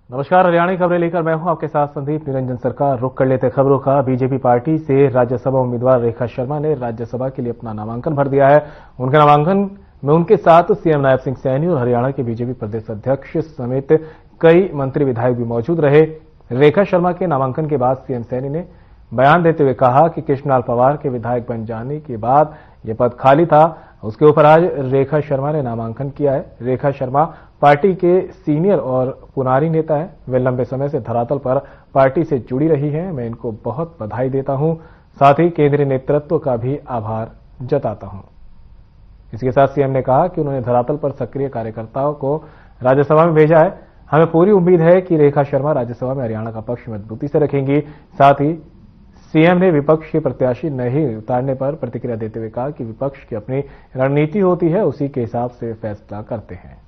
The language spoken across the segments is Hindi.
नमस्कार, हरियाणा की खबरें लेकर मैं हूं आपके साथ संदीप निरंजन। सरकार रुक कर लेते खबरों का। बीजेपी पार्टी से राज्यसभा उम्मीदवार रेखा शर्मा ने राज्यसभा के लिए अपना नामांकन भर दिया है। उनके नामांकन में उनके साथ सीएम नायब सिंह सैनी और हरियाणा के बीजेपी प्रदेश अध्यक्ष समेत कई मंत्री विधायक भी मौजूद रहे। रेखा शर्मा के नामांकन के बाद सीएम सैनी ने बयान देते हुए कहा कि कृष्णलाल पंवार के विधायक बन जाने के बाद यह पद खाली था, उसके ऊपर आज रेखा शर्मा ने नामांकन किया है। रेखा शर्मा पार्टी के सीनियर और पुरानी नेता है। वे लंबे समय से धरातल पर पार्टी से जुड़ी रही हैं। मैं इनको बहुत बधाई देता हूं, साथ ही केंद्रीय नेतृत्व का भी आभार जताता हूं। इसके साथ सीएम ने कहा कि उन्होंने धरातल पर सक्रिय कार्यकर्ताओं को राज्यसभा में भेजा है। हमें पूरी उम्मीद है कि रेखा शर्मा राज्यसभा में हरियाणा का पक्ष मजबूती से रखेंगी। साथ ही सीएम ने विपक्ष के प्रत्याशी नहीं उतारने पर प्रतिक्रिया देते हुए कहा कि विपक्ष की अपनी रणनीति होती है, उसी के हिसाब से फैसला करते हैं।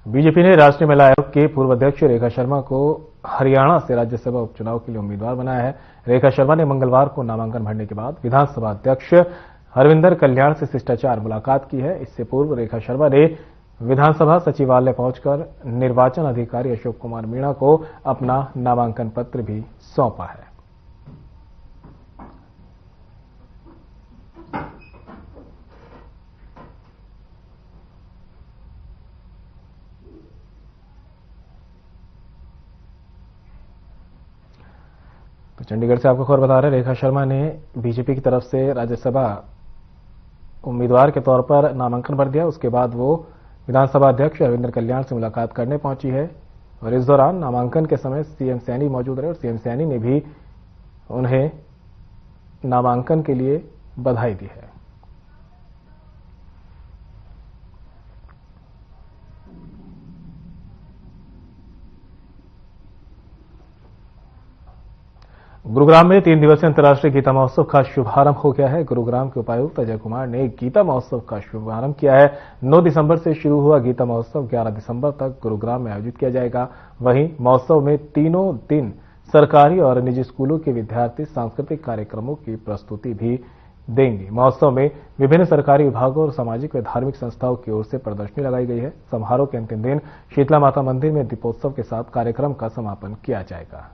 बीजेपी ने राष्ट्रीय महिला आयोग के पूर्व अध्यक्ष रेखा शर्मा को हरियाणा से राज्यसभा उपचुनाव के लिए उम्मीदवार बनाया है। रेखा शर्मा ने मंगलवार को नामांकन भरने के बाद विधानसभा अध्यक्ष हरविंदर कल्याण से शिष्टाचार मुलाकात की है। इससे पूर्व रेखा शर्मा ने विधानसभा सचिवालय पहुंचकर निर्वाचन अधिकारी अशोक कुमार मीणा को अपना नामांकन पत्र भी सौंपा है। तो चंडीगढ़ से आपको खबर बता रहे हैं, रेखा शर्मा ने बीजेपी की तरफ से राज्यसभा उम्मीदवार के तौर पर नामांकन भर दिया। उसके बाद वो विधानसभा अध्यक्ष अरविंदर कल्याण से मुलाकात करने पहुंची है और इस दौरान नामांकन के समय सीएम सैनी मौजूद रहे और सीएम सैनी ने भी उन्हें नामांकन के लिए बधाई दी है। गुरुग्राम में 3 दिवसीय अंतर्राष्ट्रीय गीता महोत्सव का शुभारंभ हो गया है। गुरुग्राम के उपायुक्त अजय कुमार ने गीता महोत्सव का शुभारंभ किया है। 9 दिसंबर से शुरू हुआ गीता महोत्सव 11 दिसंबर तक गुरुग्राम में आयोजित किया जाएगा। वहीं महोत्सव में तीनों दिन सरकारी और निजी स्कूलों के विद्यार्थी सांस्कृतिक कार्यक्रमों की प्रस्तुति भी देंगे। महोत्सव में विभिन्न सरकारी विभागों और सामाजिक व धार्मिक संस्थाओं की ओर से प्रदर्शनी लगाई गई है। समारोह के अंतिम दिन शीतला माता मंदिर में दीपोत्सव के साथ कार्यक्रम का समापन किया जाएगा।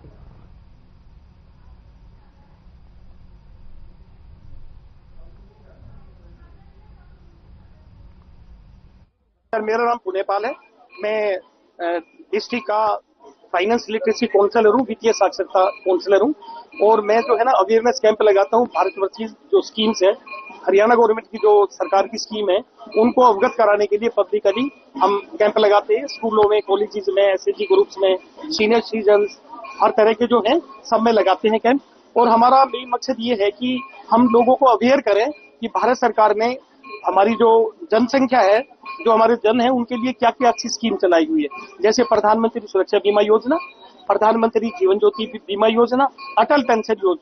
मेरा नाम पुनेपाल है। मैं डिस्ट्रिक्ट का फाइनेंस लिटरेसी काउंसलर हूँ, वित्तीय साक्षरता काउंसलर हूँ और मैं जो है ना अवेयरनेस कैंप लगाता हूँ। भारतवर्षीय जो स्कीम्स है, हरियाणा गवर्नमेंट की जो सरकार की स्कीम है, उनको अवगत कराने के लिए पब्लिकली हम कैंप लगाते हैं। स्कूलों में, कॉलेजेस में, एसएचजी ग्रुप्स में, सीनियर सिटीजन, हर तरह के जो है सब में लगाते हैं कैंप। और हमारा मेन मकसद ये है कि हम लोगों को अवेयर करें कि भारत सरकार ने हमारी जो जनसंख्या है, जो हमारे जन है, उनके लिए क्या क्या अच्छी स्कीम चलाई हुई है। जैसे प्रधानमंत्री सुरक्षा बीमा योजना, प्रधानमंत्री जीवन ज्योति बीमा योजना, अटल पेंशन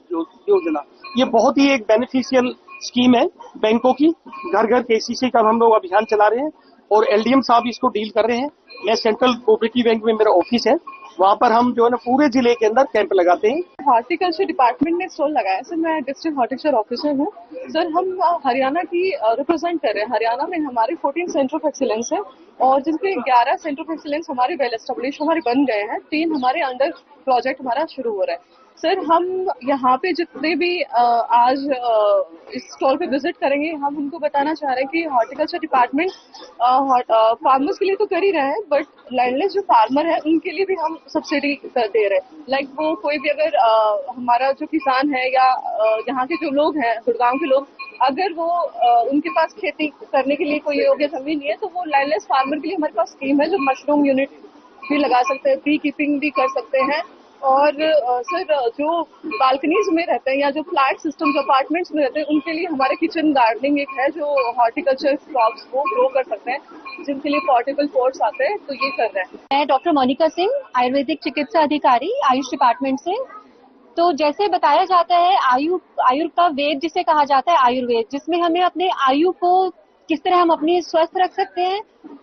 योजना, ये बहुत ही एक बेनिफिशियल स्कीम है बैंकों की। घर घर केसीसी का हम लोग अभियान चला रहे हैं और एलडीएम साहब इसको डील कर रहे हैं। मैं सेंट्रल कोऑपरेटिव बैंक में मेरा ऑफिस है, वहाँ पर हम जो है ना पूरे जिले के अंदर कैंप लगाते हैं। हॉर्टिकल्चर डिपार्टमेंट ने स्टॉल लगाया सर। मैं डिस्ट्रिक्ट हॉर्टिकल्चर ऑफिसर हूँ सर। हम हरियाणा की रिप्रेजेंट कर रहे हैं। हरियाणा में हमारे 14 सेंटर ऑफ एक्सीलेंस है और जिनके 11 सेंटर ऑफ एक्सीलेंस हमारे वेल एस्टेब्लिश हमारे बन गए हैं। 3 हमारे अंडर प्रोजेक्ट हमारा शुरू हो रहा है सर। हम यहाँ पे जितने भी आज इस स्टॉल पे विजिट करेंगे, हम उनको बताना चाह रहे हैं कि हॉर्टिकल्चर डिपार्टमेंट फार्मर्स के लिए तो कर ही रहे हैं, बट लैंडलेस जो फार्मर है उनके लिए भी हम सब्सिडी दे रहे हैं। लाइक वो कोई भी अगर हमारा जो किसान है या यहाँ के जो लोग हैं, गुड़गांव के लोग, अगर वो उनके पास खेती करने के लिए कोई योग्य जमीन नहीं है, तो वो लैंडलेस फार्मर के लिए हमारे पास स्कीम है जो मशरूम यूनिट भी लगा सकते हैं, बी कीपिंग भी कर सकते हैं। और सर जो बालकनीज में रहते हैं या जो फ्लैट सिस्टम जो अपार्टमेंट्स में रहते हैं, उनके लिए हमारे किचन गार्डनिंग एक है जो हॉर्टिकल्चर क्रॉप्स को ग्रो कर सकते हैं, जिनके लिए पोर्टेबल पोर्ट्स आते हैं, तो ये कर रहे हैं। मैं डॉक्टर मोनिका सिंह, आयुर्वेदिक चिकित्सा अधिकारी, आयुष डिपार्टमेंट से। तो जैसे बताया जाता है, आयु का वेद जिसे कहा जाता है आयुर्वेद, जिसमें हमें अपने आयु को किस तरह हम अपनी स्वस्थ रख सकते हैं।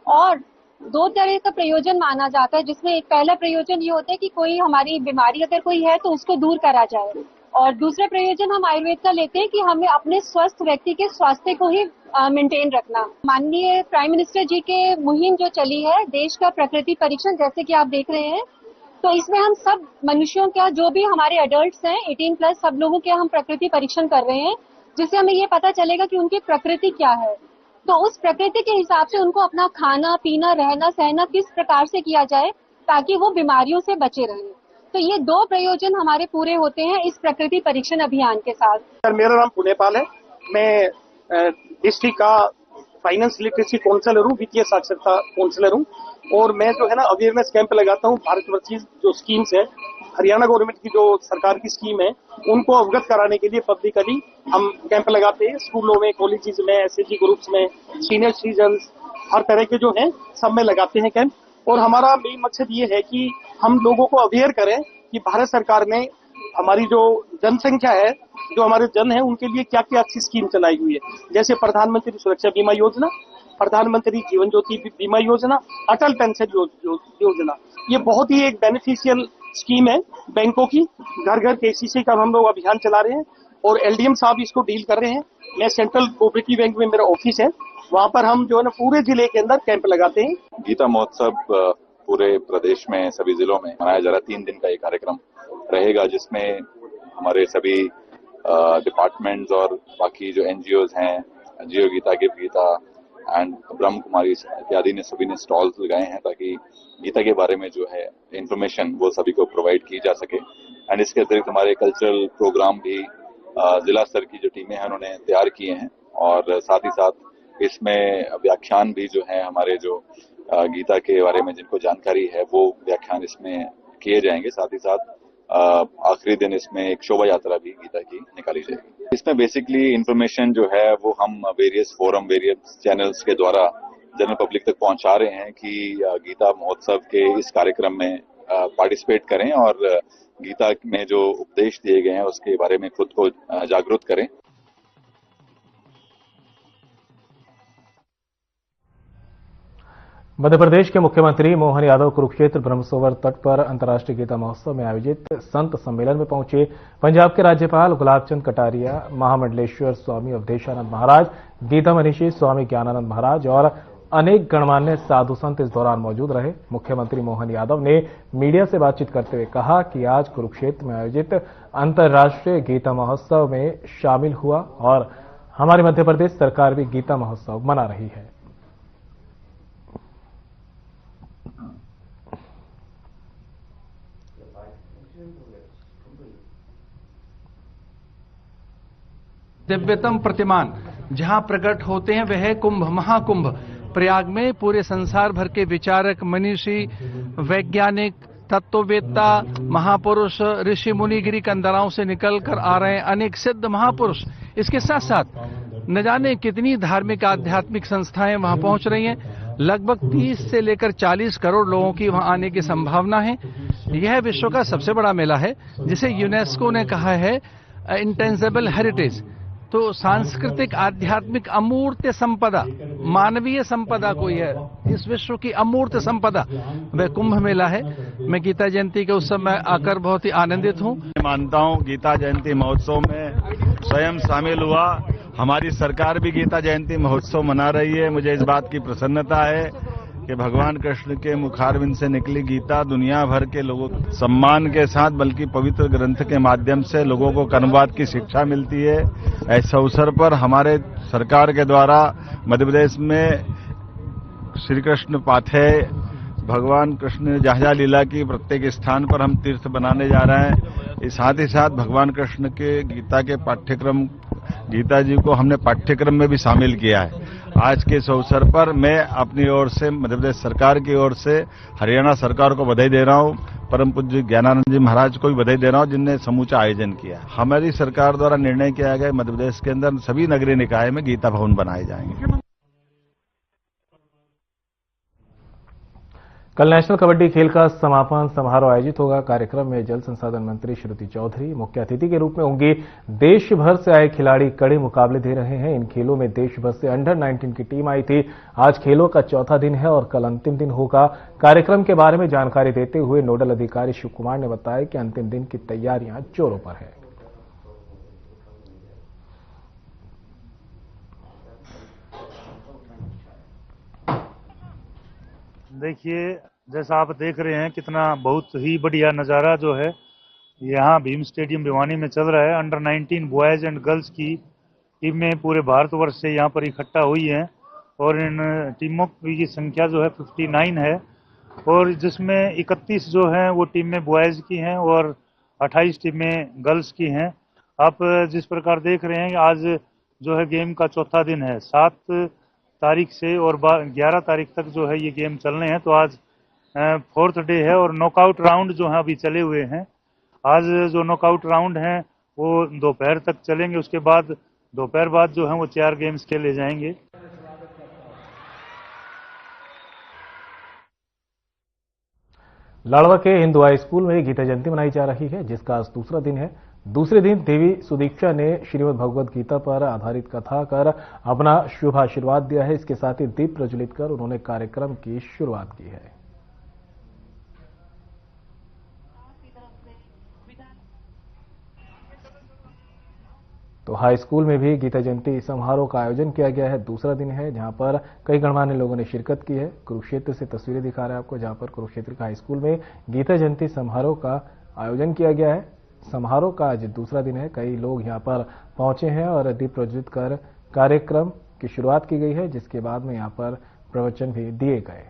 और 2 तरह का प्रयोजन माना जाता है, जिसमें एक पहला प्रयोजन ये होता है कि कोई हमारी बीमारी अगर कोई है तो उसको दूर करा जाए, और दूसरा प्रयोजन हम आयुर्वेद का लेते हैं कि हमें अपने स्वस्थ व्यक्ति के स्वास्थ्य को ही मेंटेन रखना। माननीय प्राइम मिनिस्टर जी के मुहिम जो चली है देश का प्रकृति परीक्षण, जैसे कि आप देख रहे हैं, तो इसमें हम सब मनुष्यों का, जो भी हमारे एडल्ट्स हैं 18+, सब लोगों के हम प्रकृति परीक्षण कर रहे हैं, जिससे हमें ये पता चलेगा कि उनकी प्रकृति क्या है। तो उस प्रकृति के हिसाब से उनको अपना खाना पीना रहना सहना किस प्रकार से किया जाए ताकि वो बीमारियों से बचे रहें। तो ये 2 प्रयोजन हमारे पूरे होते हैं इस प्रकृति परीक्षण अभियान के साथ। सर, मेरा नाम पुणेपाल है। मैं डिस्ट्रिक्ट का फाइनेंस लिटरेसी काउंसलर हूँ, वित्तीय साक्षरता काउंसलर हूँ, और मैं जो है ना अवेयरनेस कैंप लगाता हूँ। भारतवर्षीय जो स्कीम्स है, हरियाणा गवर्नमेंट की जो सरकार की स्कीम है, उनको अवगत कराने के लिए पब्लिकली हम कैंप लगाते हैं। स्कूलों में, कॉलेजेस में, एसएचजी ग्रुप्स में, सीनियर सिटीजन्स, हर तरह के जो हैं सब में लगाते हैं कैंप। और हमारा मेन मकसद ये है कि हम लोगों को अवेयर करें कि भारत सरकार ने हमारी जो जनसंख्या है, जो हमारे जन है, उनके लिए क्या क्या अच्छी स्कीम चलाई हुई है। जैसे प्रधानमंत्री सुरक्षा बीमा योजना, प्रधानमंत्री जीवन ज्योति बीमा योजना, अटल पेंशन योजना, ये बहुत ही एक बेनिफिशियल स्कीम है बैंकों की। घर घर केसीसी का हम लोग अभियान चला रहे हैं और एलडीएम साहब इसको डील कर रहे हैं। मैं सेंट्रल कोऑपरेटिव बैंक में मेरा ऑफिस है, वहाँ पर हम जो है ना पूरे जिले के अंदर कैंप लगाते हैं। गीता महोत्सव पूरे प्रदेश में सभी जिलों में मनाया जा रहा है। 3 दिन का ये कार्यक्रम रहेगा, जिसमें हमारे सभी डिपार्टमेंट्स और बाकी जो एनजीओज हैं, जियो गीता, गिव गीता एंड ब्रह्म कुमारी इत्यादि ने सभी ने स्टॉल्स लगाए हैं ताकि गीता के बारे में जो है इंफॉर्मेशन वो सभी को प्रोवाइड की जा सके। एंड इसके अतिरिक्त हमारे कल्चरल प्रोग्राम भी जिला स्तर की जो टीमें हैं उन्होंने तैयार किए हैं, और साथ ही साथ इसमें व्याख्यान भी जो है हमारे जो गीता के बारे में जिनको जानकारी है वो व्याख्यान इसमें किए जाएंगे। साथ ही साथ आखिरी दिन इसमें एक शोभा यात्रा भी गीता की निकाली जाएगी। इसमें बेसिकली इंफॉर्मेशन जो है वो हम वेरियस फोरम, वेरियस चैनल्स के द्वारा जनरल पब्लिक तक पहुंचा रहे हैं कि गीता महोत्सव के इस कार्यक्रम में पार्टिसिपेट करें और गीता में जो उपदेश दिए गए हैं उसके बारे में खुद को जागरूक करें। मध्य प्रदेश के मुख्यमंत्री मोहन यादव कुरुक्षेत्र ब्रह्मसरोवर तट पर अंतर्राष्ट्रीय गीता महोत्सव में आयोजित संत सम्मेलन में पहुंचे। पंजाब के राज्यपाल गुलाबचंद कटारिया, महामंडलेश्वर स्वामी अवधेशानंद महाराज, गीता मनीषी स्वामी ज्ञानानंद महाराज और अनेक गणमान्य साधु संत इस दौरान मौजूद रहे। मुख्यमंत्री मोहन यादव ने मीडिया से बातचीत करते हुए कहा कि आज कुरुक्षेत्र में आयोजित अंतर्राष्ट्रीय गीता महोत्सव में शामिल हुआ और हमारी मध्य प्रदेश सरकार भी गीता महोत्सव मना रही है। दिव्यतम प्रतिमान जहां प्रकट होते हैं वह है कुंभ, महाकुंभ। प्रयाग में पूरे संसार भर के विचारक, मनीषी, वैज्ञानिक, तत्ववेत्ता, महापुरुष, ऋषि मुनि गिरी कंदराओं से निकलकर आ रहे हैं अनेक सिद्ध महापुरुष। इसके साथ साथ न जाने कितनी धार्मिक आध्यात्मिक संस्थाएं वहां पहुंच रही हैं। लगभग 30 से लेकर 40 करोड़ लोगों की वहां आने की संभावना है। यह विश्व का सबसे बड़ा मेला है जिसे यूनेस्को ने कहा है इंटेंजिबल हेरिटेज। तो सांस्कृतिक, आध्यात्मिक अमूर्त संपदा, मानवीय संपदा कोई है, इस विश्व की अमूर्त संपदा वह कुंभ मेला है। मैं गीता जयंती के उत्सव में आकर बहुत ही आनंदित हूँ। मानता हूँ गीता जयंती महोत्सव में स्वयं शामिल हुआ। हमारी सरकार भी गीता जयंती महोत्सव मना रही है। मुझे इस बात की प्रसन्नता है कि भगवान कृष्ण के मुखारविंद से निकली गीता दुनिया भर के लोगों को सम्मान के साथ, बल्कि पवित्र ग्रंथ के माध्यम से लोगों को कर्मवाद की शिक्षा मिलती है। ऐसे अवसर पर हमारे सरकार के द्वारा मध्य प्रदेश में श्री कृष्ण पाथेय, भगवान कृष्ण ने जहाँ जहाँ लीला की प्रत्येक स्थान पर हम तीर्थ बनाने जा रहे हैं। साथ ही साथ भगवान कृष्ण के गीता के पाठ्यक्रम, गीता जी को हमने पाठ्यक्रम में भी शामिल किया है। आज के इस अवसर पर मैं अपनी ओर से, मध्य प्रदेश सरकार की ओर से हरियाणा सरकार को बधाई दे रहा हूं। परम पूज्य ज्ञानानंद जी महाराज को भी बधाई दे रहा हूं जिनने समूचा आयोजन किया। हमारी सरकार द्वारा निर्णय किया गया मध्य प्रदेश के अंदर सभी नगरीय निकाय में गीता भवन बनाए जाएंगे। कल नेशनल कबड्डी खेल का समापन समारोह आयोजित होगा। कार्यक्रम में जल संसाधन मंत्री श्रुति चौधरी मुख्य अतिथि के रूप में होंगी। देश भर से आए खिलाड़ी कड़े मुकाबले दे रहे हैं। इन खेलों में देश भर से अंडर 19 की टीम आई थी। आज खेलों का चौथा दिन है और कल अंतिम दिन होगा। कार्यक्रम के बारे में जानकारी देते हुए नोडल अधिकारी शिव कुमार ने बताया कि अंतिम दिन की तैयारियां जोरों पर है। देखिए, जैसा आप देख रहे हैं कितना बहुत ही बढ़िया नज़ारा जो है यहाँ भीम स्टेडियम भिवानी में चल रहा है। अंडर 19 बॉयज़ एंड गर्ल्स की टीमें पूरे भारतवर्ष से यहाँ पर इकट्ठा हुई हैं और इन टीमों की संख्या जो है 59 है और जिसमें 31 जो हैं वो टीमें बॉयज़ की हैं और 28 टीमें गर्ल्स की हैं। आप जिस प्रकार देख रहे हैं आज जो है गेम का चौथा दिन है। 7 तारीख से और 11 तारीख तक जो है ये गेम चलने हैं। तो आज 4th डे है और नॉकआउट राउंड जो है अभी चले हुए हैं। आज जो नॉकआउट राउंड हैं वो दोपहर तक चलेंगे। उसके बाद दोपहर बाद जो है वो 4 गेम्स खेले जाएंगे। लाड़वा के हिंदू हाई स्कूल में गीता जयंती मनाई जा रही है, जिसका आज दूसरा दिन है। दूसरे दिन देवी सुदीक्षा ने श्रीमद् भगवद गीता पर आधारित कथा कर अपना शुभ आशीर्वाद दिया है। इसके साथ ही दीप प्रज्वलित कर उन्होंने कार्यक्रम की शुरुआत की है। तो हाई स्कूल में भी गीता जयंती समारोह का आयोजन किया गया है। दूसरा दिन है जहां पर कई गणमान्य लोगों ने शिरकत की है। कुरुक्षेत्र से तस्वीरें दिखा रहे हैं आपको, जहां पर कुरुक्षेत्र के हाई स्कूल में गीता जयंती समारोह का आयोजन किया गया है। समारोह का आज दूसरा दिन है। कई लोग यहां पर पहुंचे हैं और दीप प्रज्वलित कर कार्यक्रम की शुरुआत की गई है, जिसके बाद में यहां पर प्रवचन भी दिए गए।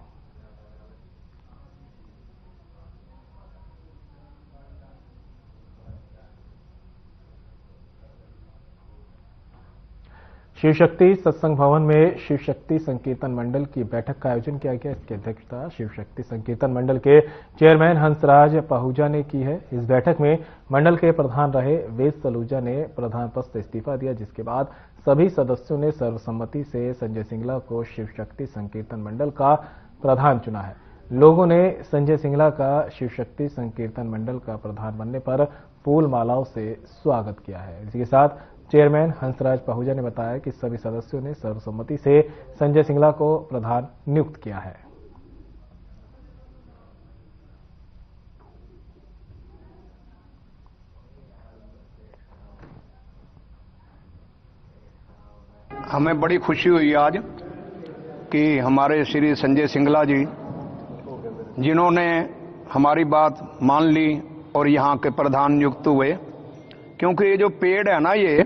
शिव शक्ति सत्संग भवन में शिव शक्ति संकीर्तन मंडल की बैठक का आयोजन किया गया। इसकी अध्यक्षता शिव शक्ति संकीर्तन मंडल के चेयरमैन हंसराज पहूजा ने की है। इस बैठक में मंडल के प्रधान रहे वेद सलूजा ने प्रधान पद से इस्तीफा दिया, जिसके बाद सभी सदस्यों ने सर्वसम्मति से संजय सिंगला को शिव शक्ति संकीर्तन मंडल का प्रधान चुना है। लोगों ने संजय सिंगला का शिव शक्ति संकीर्तन मंडल का प्रधान बनने पर फूल मालाओं से स्वागत किया है। इसी के साथ चेयरमैन हंसराज पहूजा ने बताया कि सभी सदस्यों ने सर्वसम्मति से संजय सिंगला को प्रधान नियुक्त किया है। हमें बड़ी खुशी हुई आज कि हमारे श्री संजय सिंगला जी, जिन्होंने हमारी बात मान ली और यहाँ के प्रधान नियुक्त हुए। क्योंकि ये जो पेड़ है ना, ये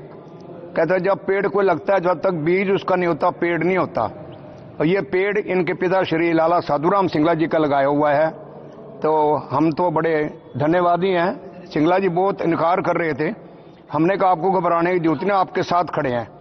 कहते हैं जब पेड़ को लगता है जब तक बीज उसका नहीं होता पेड़ नहीं होता। और ये पेड़ इनके पिता श्री लाला साधुराम सिंगला जी का लगाया हुआ है। तो हम तो बड़े धन्यवादी हैं। सिंगला जी बहुत इनकार कर रहे थे, हमने कहा आपको घबराने की जरूरत नहीं, आपके साथ खड़े हैं।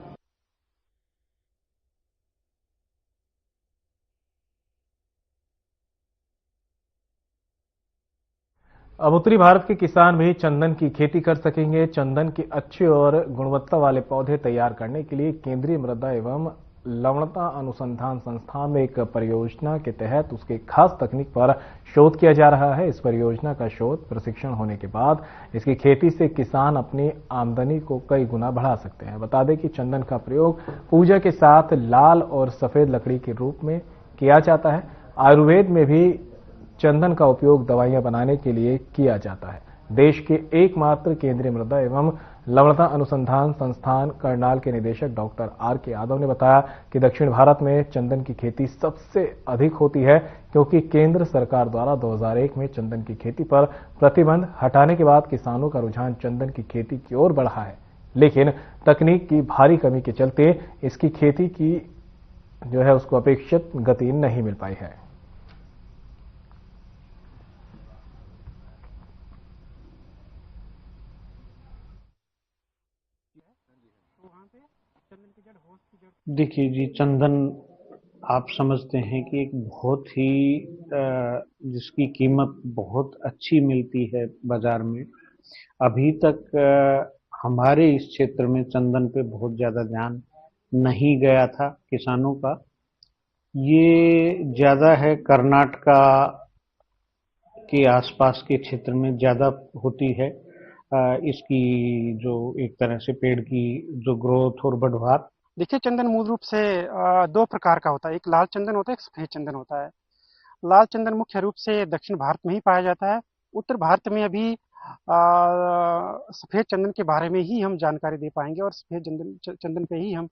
अब उत्तरी भारत के किसान भी चंदन की खेती कर सकेंगे। चंदन के अच्छे और गुणवत्ता वाले पौधे तैयार करने के लिए केंद्रीय मृदा एवं लवणता अनुसंधान संस्थान में एक परियोजना के तहत उसके खास तकनीक पर शोध किया जा रहा है। इस परियोजना का शोध प्रशिक्षण होने के बाद इसकी खेती से किसान अपनी आमदनी को कई गुना बढ़ा सकते हैं। बता दें कि चंदन का प्रयोग पूजा के साथ लाल और सफेद लकड़ी के रूप में किया जाता है। आयुर्वेद में भी चंदन का उपयोग दवाइयां बनाने के लिए किया जाता है। देश के एकमात्र केंद्रीय मृदा एवं लवणता अनुसंधान संस्थान करनाल के निदेशक डॉक्टर R.K. यादव ने बताया कि दक्षिण भारत में चंदन की खेती सबसे अधिक होती है, क्योंकि केंद्र सरकार द्वारा 2001 में चंदन की खेती पर प्रतिबंध हटाने के बाद किसानों का रुझान चंदन की खेती की ओर बढ़ा है। लेकिन तकनीक की भारी कमी के चलते इसकी खेती की जो है उसको अपेक्षित गति नहीं मिल पाई है। देखिए जी, चंदन आप समझते हैं कि एक बहुत ही जिसकी कीमत बहुत अच्छी मिलती है बाजार में। अभी तक हमारे इस क्षेत्र में चंदन पे बहुत ज़्यादा ध्यान नहीं गया था किसानों का। ये ज़्यादा है कर्नाटका के आसपास के क्षेत्र में ज़्यादा होती है इसकी जो एक तरह से पेड़ की जो ग्रोथ और बढ़वार? देखिए, चंदन मूल रूप से दो प्रकार का होता है। एक लाल चंदन होता है, एक सफेद चंदन होता है। लाल चंदन मुख्य रूप से दक्षिण भारत में ही पाया जाता है। उत्तर भारत में अभी सफेद चंदन के बारे में ही हम जानकारी दे पाएंगे और सफेद चंदन पे ही हम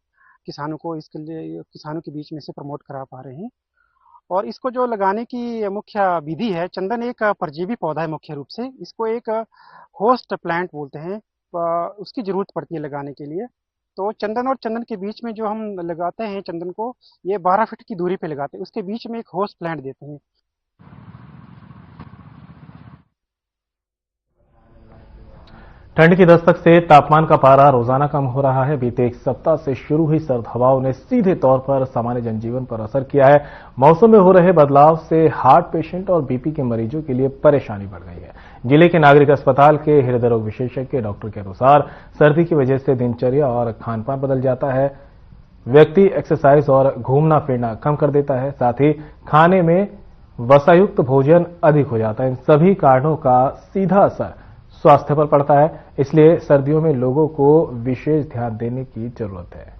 किसानों को इसके लिए किसानों के बीच में से प्रमोट करा पा रहे हैं। और इसको जो लगाने की मुख्य विधि है, चंदन एक परजीवी पौधा है मुख्य रूप से। इसको एक होस्ट प्लांट बोलते हैं, उसकी जरूरत पड़ती है लगाने के लिए। तो चंदन और चंदन के बीच में जो हम लगाते हैं चंदन को, ये 12 फीट की दूरी पे लगाते हैं। उसके बीच में एक होस्ट प्लांट देते हैं। ठंड की दस्तक से तापमान का पारा रोजाना कम हो रहा है। बीते एक सप्ताह से शुरू हुई सर्द हवाओं ने सीधे तौर पर सामान्य जनजीवन पर असर किया है। मौसम में हो रहे बदलाव से हार्ट पेशेंट और बीपी के मरीजों के लिए परेशानी बढ़ गई है। जिले के नागरिक अस्पताल के हृदय रोग विशेषज्ञ डॉक्टर के अनुसार सर्दी की वजह से दिनचर्या और खान पान बदल जाता है। व्यक्ति एक्सरसाइज और घूमना फिरना कम कर देता है, साथ ही खाने में वसायुक्त भोजन अधिक हो जाता है। इन सभी कारणों का सीधा असर स्वास्थ्य पर पड़ता है, इसलिए सर्दियों में लोगों को विशेष ध्यान देने की जरूरत है।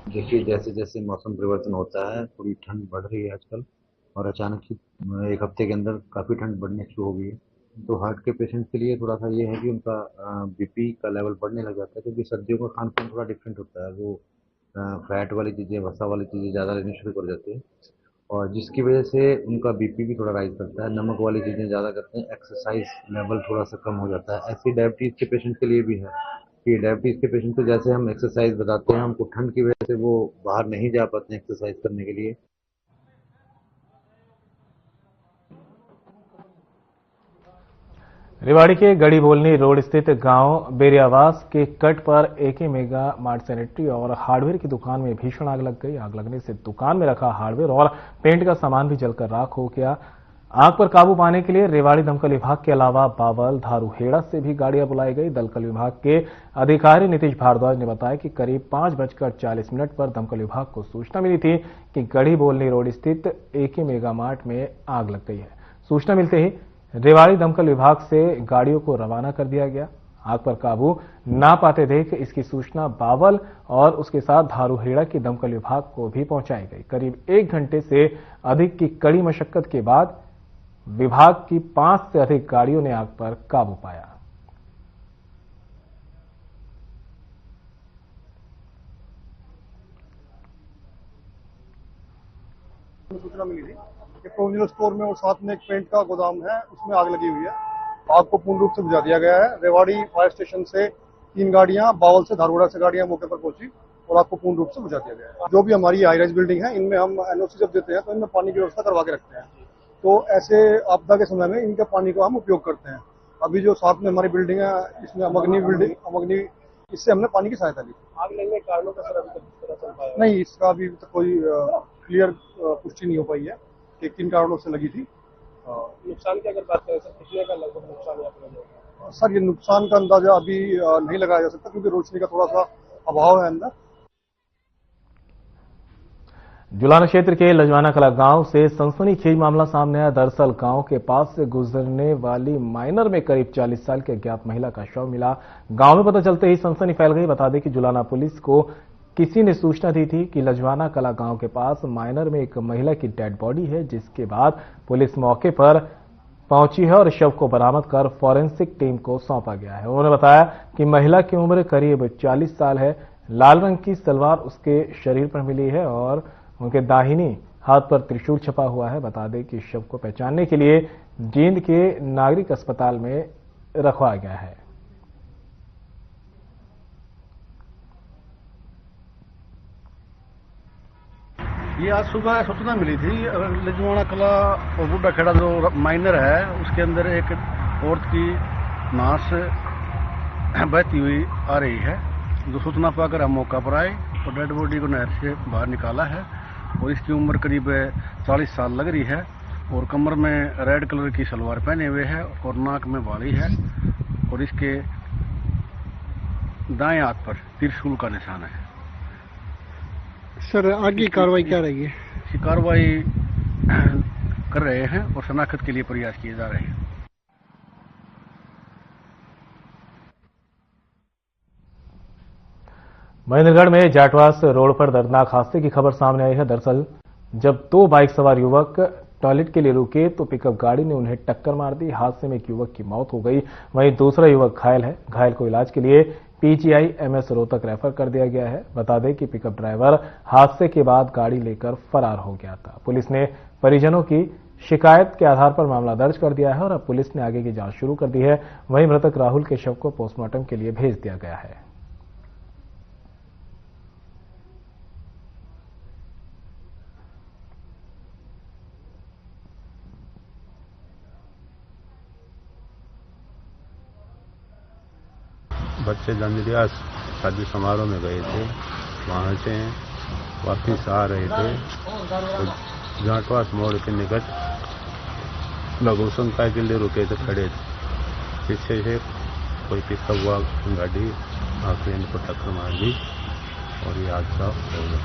देखिए, जैसे जैसे मौसम परिवर्तन होता है, थोड़ी ठंड बढ़ रही है आजकल और अचानक से एक हफ्ते के अंदर काफ़ी ठंड बढ़नी शुरू हो गई है। तो हार्ट के पेशेंट के लिए थोड़ा सा ये है कि उनका बीपी का लेवल बढ़ने लग जाता है, क्योंकि सर्दियों का खान पान थोड़ा डिफरेंट होता है। वो फैट वाली चीज़ें, वसा वाली चीज़ें ज़्यादा लेनी शुरू कर जाते हैं और जिसकी वजह से उनका बीपी भी थोड़ा राइज करता है। नमक वाली चीज़ें ज़्यादा करते हैं, एक्सरसाइज लेवल थोड़ा सा कम हो जाता है। ऐसे डायबिटीज़ के पेशेंट के लिए भी है कि डायबिटीज़ के पेशेंट को जैसे हम एक्सरसाइज बताते हैं, हमको ठंड की वजह से वो बाहर नहीं जा पाते हैं एक्सरसाइज करने के लिए। रेवाड़ी के गड़ी बोलनी रोड स्थित गांव बेरियावास के कट पर एके मेगा मार्ट सैनिटरी और हार्डवेयर की दुकान में भीषण आग लग गई। आग लगने से दुकान में रखा हार्डवेयर और पेंट का सामान भी जलकर राख हो गया। आग पर काबू पाने के लिए रेवाड़ी दमकल विभाग के अलावा बावल, धारूहेड़ा से भी गाड़ियां बुलाई गई। दमकल विभाग के अधिकारी नीतीश भारद्वाज ने बताया कि करीब 5:40 पर दमकल विभाग को सूचना मिली थी कि गड़ी बोलनी रोड स्थित एके मेगा मार्ट में आग लग गई है। सूचना मिलते ही रेवाड़ी दमकल विभाग से गाड़ियों को रवाना कर दिया गया। आग पर काबू ना पाते देख इसकी सूचना बावल और उसके साथ धारूहेड़ा की दमकल विभाग को भी पहुंचाई गई। करीब 1 घंटे से अधिक की कड़ी मशक्कत के बाद विभाग की 5 से अधिक गाड़ियों ने आग पर काबू पाया। सूचना मिली थी कि प्रोविजनल स्टोर में और साथ में एक पेंट का गोदाम है, उसमें आग लगी हुई है। आग को पूर्ण रूप से बुझा दिया गया है। रेवाड़ी फायर स्टेशन से 3 गाड़ियां, बावल से, धारूहेड़ा से गाड़ियां मौके पर पहुंची और आग को पूर्ण रूप से बुझा दिया गया है। जो भी हमारी हाई राइज बिल्डिंग है, इनमें हम एनओसी जब देते हैं तो इनमें पानी की व्यवस्था करवा के रखते हैं। तो ऐसे आपदा के समय में इनके पानी को हम उपयोग करते हैं। अभी जो साथ में हमारी बिल्डिंग है, इसमें अमगनी, इससे हमने पानी की सहायता ली। आग लगने के कारणों का सर अभी तक पता चल पाया नहीं, इसका अभी तक कोई क्लियर पुष्टि नहीं हो पाई है कि किन कारणों से लगी थी। नुकसान की अगर बात करें सर, कितने का लगभग नुकसान यहाँ पर? सर, ये नुकसान का अंदाजा अभी नहीं लगाया जा सकता, क्योंकि रोशनी का थोड़ा सा अभाव है अंदर। जुलाना क्षेत्र के लजवाना कला गांव से सनसनीखेज मामला सामने आया। दरअसल गांव के पास से गुजरने वाली माइनर में करीब 40 साल की अज्ञात महिला का शव मिला। गांव में पता चलते ही सनसनी फैल गई। बता दें कि जुलाना पुलिस को किसी ने सूचना दी थी कि लजवाना कला गांव के पास माइनर में एक महिला की डेड बॉडी है, जिसके बाद पुलिस मौके पर पहुंची है और शव को बरामद कर फॉरेंसिक टीम को सौंपा गया है। उन्होंने बताया कि महिला की उम्र करीब 40 साल है। लाल रंग की सलवार उसके शरीर पर मिली है और उनके दाहिनी हाथ पर त्रिशूल छपा हुआ है। बता दें कि शव को पहचानने के लिए जींद के नागरिक अस्पताल में रखवाया गया है। ये आज सुबह सूचना मिली थी, लजवाना कला और बूढ़ा खेड़ा जो माइनर है, उसके अंदर एक औरत की नाश बहती हुई आ रही है। जो सूचना पाकर हम मौका पर आए और डेड बॉडी को नहर से बाहर निकाला है और इसकी उम्र करीब 40 साल लग रही है और कमर में रेड कलर की सलवार पहने हुए है और नाक में बाली है और इसके दाएं हाथ पर त्रिशूल का निशान है। सर आगे कार्रवाई क्या रहेगी? कार्रवाई कर रहे हैं और शनाख्त के लिए प्रयास किए जा रहे हैं। महेंद्रगढ़ में जाटवास रोड पर दर्दनाक हादसे की खबर सामने आई है। दरअसल जब दो बाइक सवार युवक टॉयलेट के लिए रुके तो पिकअप गाड़ी ने उन्हें टक्कर मार दी। हादसे में एक युवक की मौत हो गई, वहीं दूसरा युवक घायल है। घायल को इलाज के लिए पीजीआई एमएस रोहतक रेफर कर दिया गया है। बता दें कि पिकअप ड्राइवर हादसे के बाद गाड़ी लेकर फरार हो गया था। पुलिस ने परिजनों की शिकायत के आधार पर मामला दर्ज कर दिया है और अब पुलिस ने आगे की जांच शुरू कर दी है। वहीं मृतक राहुल के शव को पोस्टमार्टम के लिए भेज दिया गया है। बच्चे जंजरिया शादी समारोह में गए थे, वहां से वापिस आ रहे थे तो जाटवास मोड़ के निकट लघुशंका के लिए रुके थे, खड़े थे। पीछे से कोई पिकअप हुआ गाड़ी आके इनको टक्कर मार दी और ये हादसा हो गया।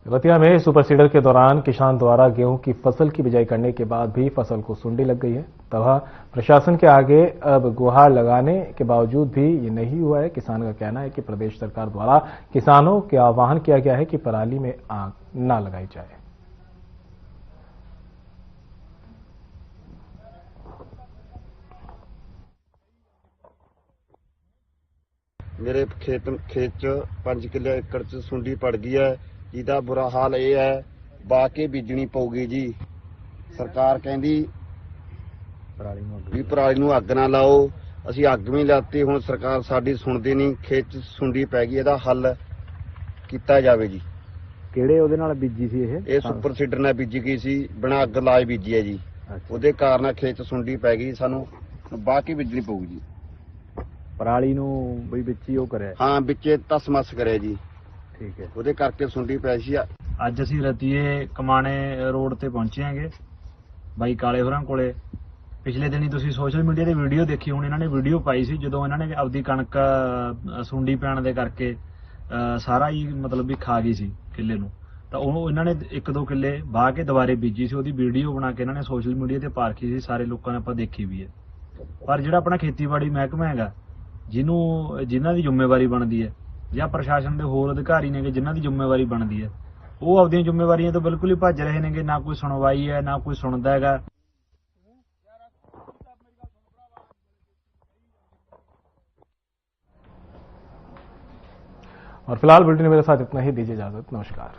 रतिया में सुपर सीडर के दौरान किसान द्वारा गेहूं की फसल की बिजाई करने के बाद भी फसल को सुंडी लग गई है। तथा प्रशासन के आगे अब गुहार लगाने के बावजूद भी ये नहीं हुआ है। किसान का कहना है कि प्रदेश सरकार द्वारा किसानों के आह्वान किया गया है कि पराली में आग न लगाई जाए। मेरे खेत 5 किले एकड़ च सुंडी पड़ गई है, जिहदा बुरा हाल यह है बाह के बीजनी पऊगी जी। सरकार कहती भी पराली नूं अग ना लाओ, असीं अग भी लाती, हुण सरकार साडी सुणदी नहीं। खेत च सुंडी पै गई, इहदा हल कीता जावे जी। किहड़े ਉਹਦੇ ਨਾਲ ਬੀਜੀ ਸੀ ਇਹ ਸੁਪਰ ਸੀਡਰ ਨਾਲ ਬੀਜੀ ਗਈ ਸੀ, ਬਿਨਾਂ ਅੱਗ ਲਾਏ ਬੀਜੀ ਹੈ ਜੀ। ਉਹਦੇ ਕਾਰਨ ਖੇਤ 'ਚ ਸੁੰਡੀ ਪੈ ਗਈ, ਸਾਨੂੰ ਬਾਹ ਕੇ ਬੀਜਣੀ ਪਊਗੀ ਜੀ। ਪਰਾਲੀ ਨੂੰ ਬਈ ਵਿੱਚ ਹੀ ਉਹ ਕਰਿਆ? ਹਾਂ, ਵਿੱਚੇ ਤਸਮਸ ਕਰਿਆ ਜੀ। ਠੀਕ ਹੈ, ਉਹਦੇ ਕਰਕੇ ਸੁੰਡੀ ਪੈ ਸੀ। ਅੱਜ ਅਸੀਂ ਰਤੀਏ ਕਮਾਣੇ ਰੋਡ ਤੇ ਪਹੁੰਚੇ ਆਂਗੇ ਬਾਈ ਕਾਲੇ ਹੋਰਾਂ ਕੋਲੇ। ਪਿਛਲੇ ਦਿਨੀ ਤੁਸੀਂ ਸੋਸ਼ਲ ਮੀਡੀਆ ਤੇ ਵੀਡੀਓ ਦੇਖੀ ਹੁਣ, ਇਹਨਾਂ ਨੇ ਵੀਡੀਓ ਪਾਈ ਸੀ ਜਦੋਂ ਇਹਨਾਂ ਨੇ ਆਪਦੀ ਕਣਕ ਸੁੰਡੀ ਪੈਣ ਦੇ ਕਰਕੇ ਸਾਰਾ ਹੀ ਮਤਲਬ ਵੀ ਖਾ ਗਈ ਸੀ ਕਿੱਲੇ ਨੂੰ, ਤਾਂ ਉਹ ਇਹਨਾਂ ਨੇ 1-2 ਕਿੱਲੇ ਵਾਹ ਕੇ ਦੁਬਾਰੇ ਬੀਜੀ ਸੀ। ਉਹਦੀ ਵੀਡੀਓ ਬਣਾ ਕੇ ਇਹਨਾਂ ਨੇ ਸੋਸ਼ਲ ਮੀਡੀਆ ਤੇ ਪਾ ਰੱਖੀ ਸੀ, ਸਾਰੇ ਲੋਕਾਂ ਨੇ ਆਪਾਂ ਦੇਖੀ ਵੀ ਹੈ। ਪਰ ਜਿਹੜਾ ਆਪਣਾ ਖੇਤੀਬਾੜੀ ਮਹਿਕਮਾ ਹੈਗਾ, ਜਿਨ੍ਹਾਂ ਦੀ ਜ਼ਿੰਮੇਵਾਰੀ ਬਣਦੀ ਹੈ, ਜਾਂ ਪ੍ਰਸ਼ਾਸਨ ਦੇ ਹੋਰ ਅਧਿਕਾਰੀ ਨੇਗੇ ਜਿਨ੍ਹਾਂ ਦੀ ਜ਼ਿੰਮੇਵਾਰੀ ਬਣਦੀ ਹੈ, ਉਹ ਆਪਦੀਆਂ ਜ਼ਿੰਮੇਵਾਰੀਆਂ ਤੋਂ ਬਿਲਕੁਲ ਹੀ ਭੱਜ ਰਹੇ ਨੇਗੇ। ਨਾ ਕੋਈ ਸੁਣਵਾਈ ਹੈ, ਨਾ ਕੋਈ ਸੁਣਦਾ ਹੈਗਾ। और फिलहाल बुलेटिन में मेरे साथ इतना ही। दीजिए इजाजत, नमस्कार।